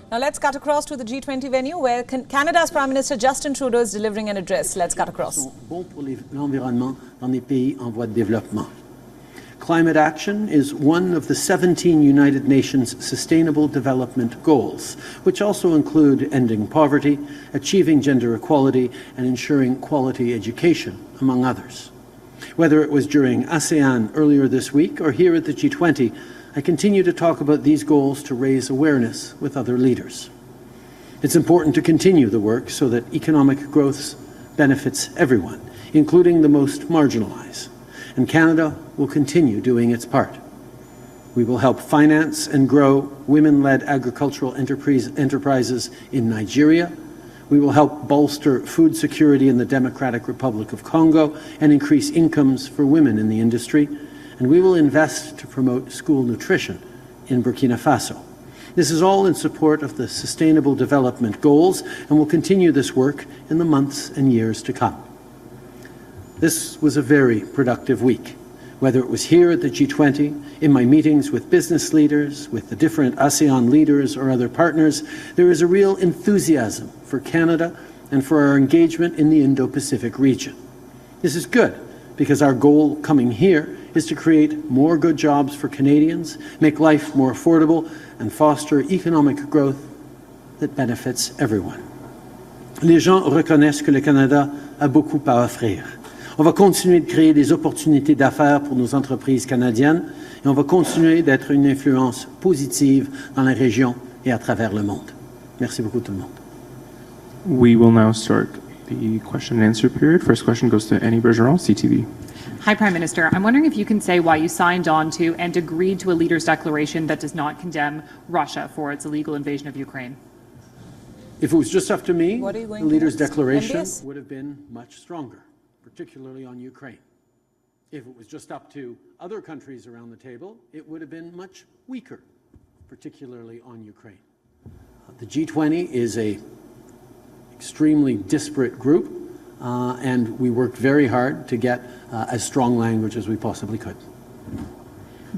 Now let's cut across to the G20 venue where Canada's Prime Minister Justin Trudeau is delivering an address. Let's cut across. Bons pour l'environnement dans les pays en voie de développement. Climate action is one of the 17 United Nations Sustainable Development Goals, which also include ending poverty, achieving gender equality, and ensuring quality education, among others. Whether it was during ASEAN earlier this week or here at the G20, I continue to talk about these goals to raise awareness with other leaders. It's important to continue the work so that economic growth benefits everyone, including the most marginalized. And Canada will continue doing its part. We will help finance and grow women-led agricultural enterprises in Nigeria. We will help bolster food security in the Democratic Republic of Congo and increase incomes for women in the industry. And we will invest to promote school nutrition in Burkina Faso. This is all in support of the Sustainable Development Goals, and we'll continue this work in the months and years to come. This was a very productive week, whether it was here at the G20, in my meetings with business leaders, with the different ASEAN leaders or other partners. There is a real enthusiasm for Canada and for our engagement in the Indo-Pacific region. This is good, because our goal coming here is to create more good jobs for Canadians, make life more affordable, and foster economic growth that benefits everyone. Les gens reconnaissent que le Canada a beaucoup à offrir. On va continuer de créer des opportunités d'affaires pour nos entreprises canadiennes et on va continuer d'être une influence positive dans la région et à travers le monde. Merci beaucoup tout le monde. We will now start the question and answer period. First question goes to Annie Bergeron, CTV. Hi, Prime Minister. I'm wondering if you can say why you signed on to and agreed to a leaders' declaration that does not condemn Russia for its illegal invasion of Ukraine. If it was just up to me, the leaders' declaration MBS? would have been much stronger, particularly on Ukraine. If it was just up to other countries around the table, it would have been much weaker, particularly on Ukraine. The G20 is an extremely disparate group, and we worked very hard to get as strong language as we possibly could.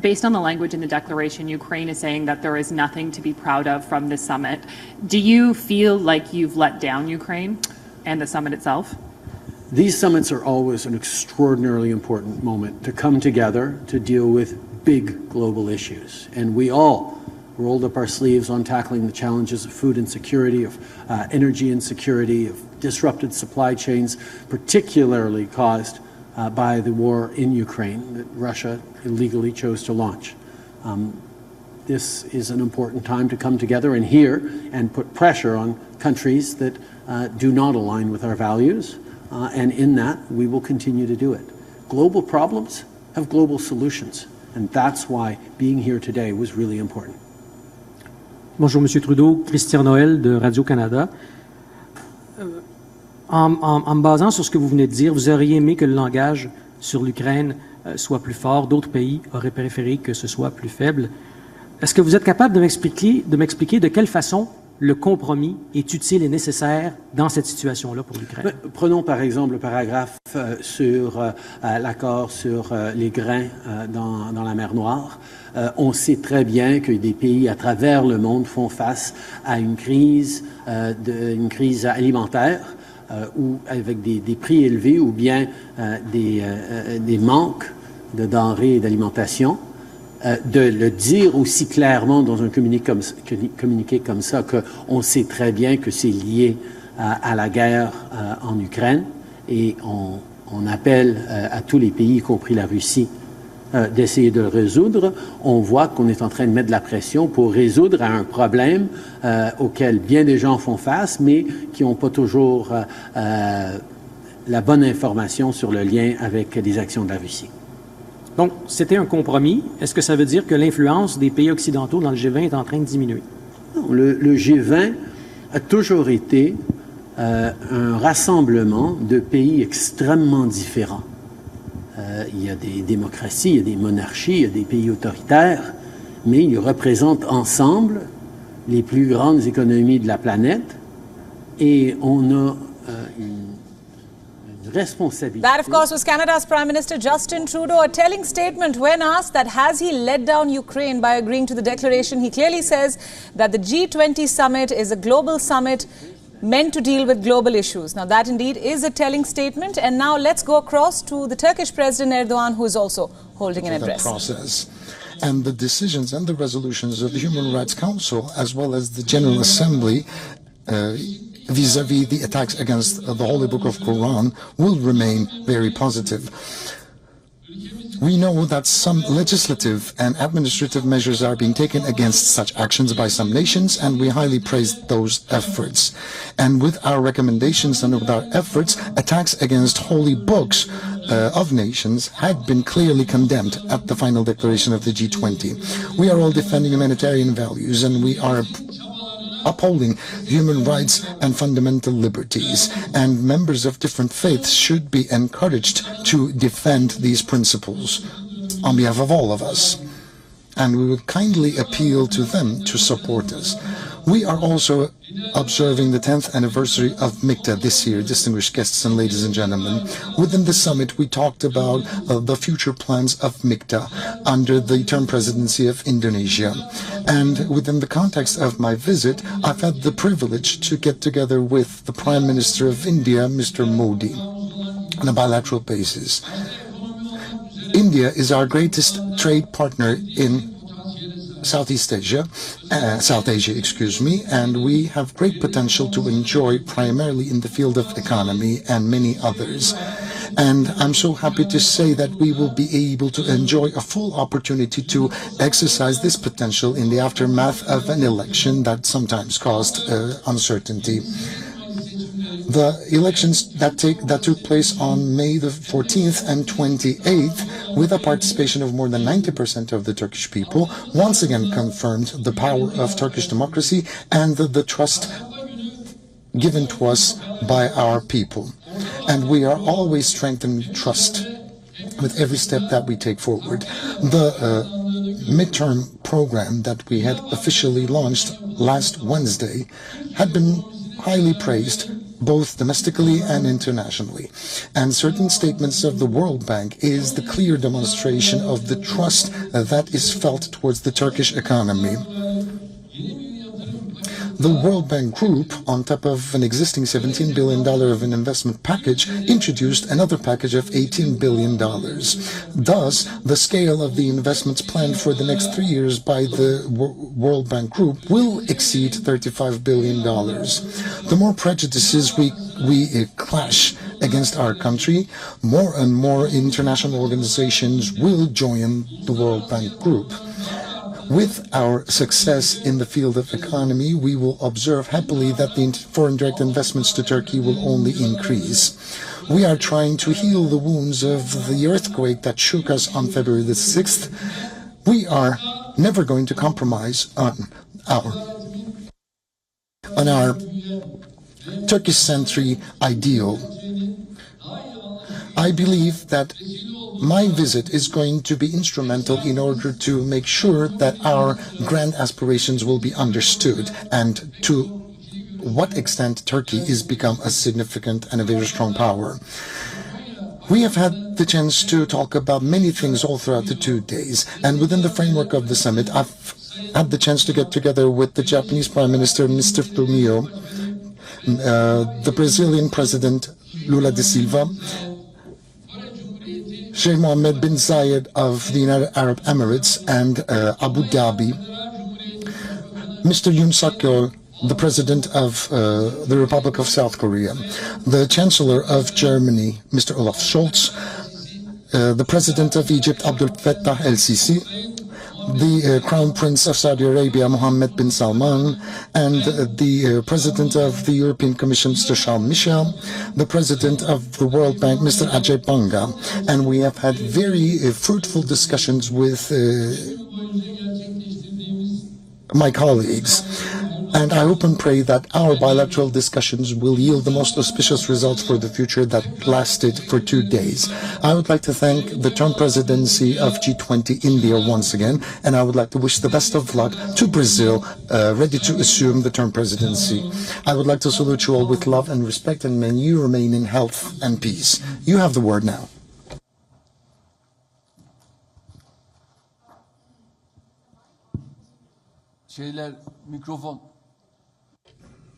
Based on the language in the declaration, Ukraine is saying that there is nothing to be proud of from this summit. Do you feel like you've let down Ukraine and the summit itself? These summits are always an extraordinarily important moment to come together to deal with big global issues. And we all rolled up our sleeves on tackling the challenges of food insecurity, of energy insecurity, of disrupted supply chains, particularly caused by the war in Ukraine that Russia illegally chose to launch. This is an important time to come together and hear and put pressure on countries that do not align with our values. And in that, we will continue to do it. Global problems have global solutions, and that's why being here today was really important. Bonjour, Monsieur Trudeau. Christian Noël de Radio-Canada. En me basant sur ce que vous venez de dire, vous auriez aimé que le langage sur l'Ukraine soit plus fort. D'autres pays auraient préféré que ce soit plus faible. Est-ce que vous êtes capable de m'expliquer de quelle façon le compromis est utile et nécessaire dans cette situation-là pour l'Ukraine? Prenons par exemple le paragraphe sur l'accord sur les grains dans la mer Noire. On sait très bien que des pays à travers le monde font face à une crise alimentaire ou avec des prix élevés ou bien des manques de denrées et d'alimentation. De le dire aussi clairement dans un communiqué comme ça qu'on sait très bien que c'est lié à la guerre en Ukraine et on appelle à tous les pays, y compris la Russie, d'essayer de le résoudre. On voit qu'on est en train de mettre de la pression pour résoudre un problème auquel bien des gens font face, mais qui n'ont pas toujours la bonne information sur le lien avec les actions de la Russie. Donc, c'était un compromis. Est-ce que ça veut dire que l'influence des pays occidentaux dans le G20 est en train de diminuer? Non, le G20 a toujours été un rassemblement de pays extrêmement différents. Il y a des démocraties, il y a des monarchies, il y a des pays autoritaires, mais ils représentent ensemble les plus grandes économies de la planète et on a une responsabilité. That, of course, was Canada's Prime Minister Justin Trudeau. A telling statement when asked that has he let down Ukraine by agreeing to the declaration. He clearly says that the G20 Summit is a global summit meant to deal with global issues. Now, that indeed is a telling statement. And now let's go across to the Turkish President Erdogan, who is also holding an address. Process. And the decisions and the resolutions of the Human Rights Council, as well as the General Assembly, vis-à-vis the attacks against the Holy Book of Quran, will remain very positive. We know that some legislative and administrative measures are being taken against such actions by some nations, and we highly praise those efforts. And with our recommendations and with our efforts, attacks against holy books of nations had been clearly condemned at the final declaration of the G20. We are all defending humanitarian values, and we are upholding human rights and fundamental liberties, and members of different faiths should be encouraged to defend these principles on behalf of all of us, and we would kindly appeal to them to support us. We are also observing the 10th anniversary of MICTA this year, distinguished guests and ladies and gentlemen. Within the summit, we talked about the future plans of MICTA under the term presidency of Indonesia. And within the context of my visit, I've had the privilege to get together with the Prime Minister of India, Mr. Modi, on a bilateral basis. India is our greatest trade partner in South Asia, and we have great potential to enjoy primarily in the field of economy and many others. And I'm so happy to say that we will be able to enjoy a full opportunity to exercise this potential in the aftermath of an election that sometimes caused uncertainty. The elections that took place on May the 14th and 28th, with a participation of more than 90% of the Turkish people, once again confirmed the power of Turkish democracy and the trust given to us by our people. And we are always strengthening trust with every step that we take forward. The midterm program that we had officially launched last Wednesday had been highly praised both domestically and internationally. And certain statements of the World Bank is the clear demonstration of the trust that is felt towards the Turkish economy. The World Bank Group, on top of an existing $17 billion of an investment package, introduced another package of $18 billion. Thus, the scale of the investments planned for the next 3 years by the World Bank Group will exceed $35 billion. The more prejudices we clash against our country, more and more international organizations will join the World Bank Group. With our success in the field of economy, we will observe happily that the foreign direct investments to Turkey will only increase. We are trying to heal the wounds of the earthquake that shook us on February the 6th. We are never going to compromise on our Turkish-centric ideal. I believe that my visit is going to be instrumental in order to make sure that our grand aspirations will be understood and to what extent Turkey is become a significant and a very strong power. We have had the chance to talk about many things all throughout the 2 days, and within the framework of the summit, I've had the chance to get together with the Japanese Prime Minister, Mr. Fumio, the Brazilian President, Lula da Silva, Sheikh Mohammed bin Zayed of the United Arab Emirates and Abu Dhabi, Mr. Yoon Suk-yeol, the President of the Republic of South Korea, the Chancellor of Germany, Mr. Olaf Scholz, the President of Egypt, Abdel Fattah el-Sisi, the Crown Prince of Saudi Arabia, Mohammed bin Salman, and the President of the European Commission, Mr. Charles Michel, the President of the World Bank, Mr. Ajay Banga, and we have had very fruitful discussions with my colleagues. And I hope and pray that our bilateral discussions will yield the most auspicious results for the future that lasted for 2 days. I would like to thank the term presidency of G20 India once again, and I would like to wish the best of luck to Brazil, ready to assume the term presidency. I would like to salute you all with love and respect, and may you remain in health and peace. You have the word now.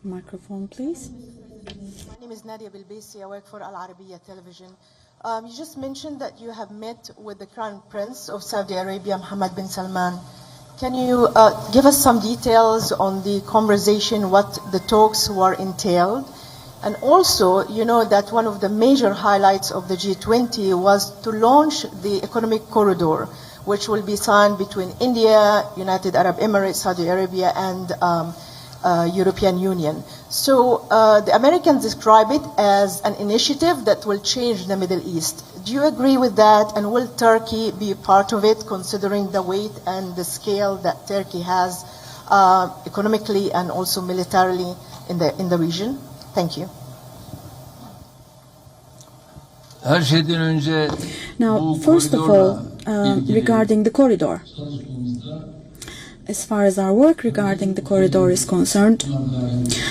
Microphone, please. My name is Nadia Bilbisi. I work for Al Arabiya Television. You just mentioned that you have met with the Crown Prince of Saudi Arabia, Mohammed bin Salman. Can you give us some details on the conversation, what the talks were entailed? And also, you know that one of the major highlights of the G20 was to launch the economic corridor, which will be signed between India, United Arab Emirates, Saudi Arabia, and European Union. So the Americans describe it as an initiative that will change the Middle East. Do you agree with that? And will Turkey be part of it, considering the weight and the scale that Turkey has economically and also militarily in the region? Thank you. Now, first of all, regarding the corridor. As far as our work regarding the corridor is concerned,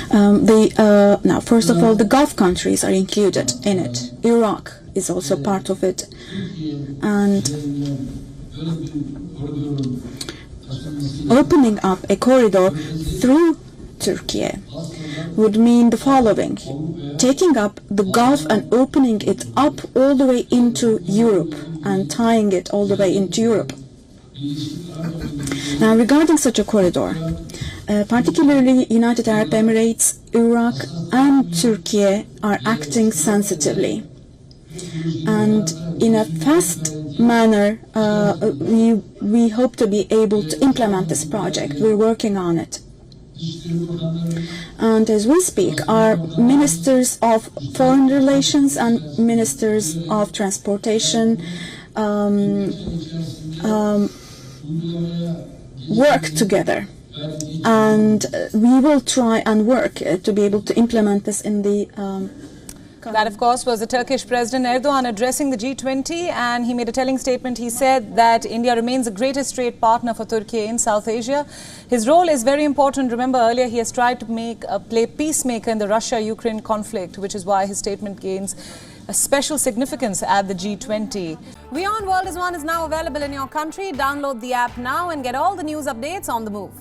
now, first of all, the Gulf countries are included in it. Iraq is also part of it. And opening up a corridor through Turkey would mean the following: taking up the Gulf and opening it up all the way into Europe and tying it all the way into Europe. Now, regarding such a corridor, particularly United Arab Emirates, Iraq and Turkey are acting sensitively. And in a fast manner, we hope to be able to implement this project. We're working on it. And as we speak, our ministers of foreign relations and ministers of transportation work together, and we will try and work to be able to implement this in the That, of course, was the Turkish President Erdogan addressing the G20, and he made a telling statement. He said that India remains the greatest trade partner for Turkey in South Asia. His role is very important. Remember, earlier he has tried to play peacemaker in the Russia-Ukraine conflict, which is why his statement gains a special significance at the G20. WION World is now available in your country. Download the app now and get all the news updates on the move.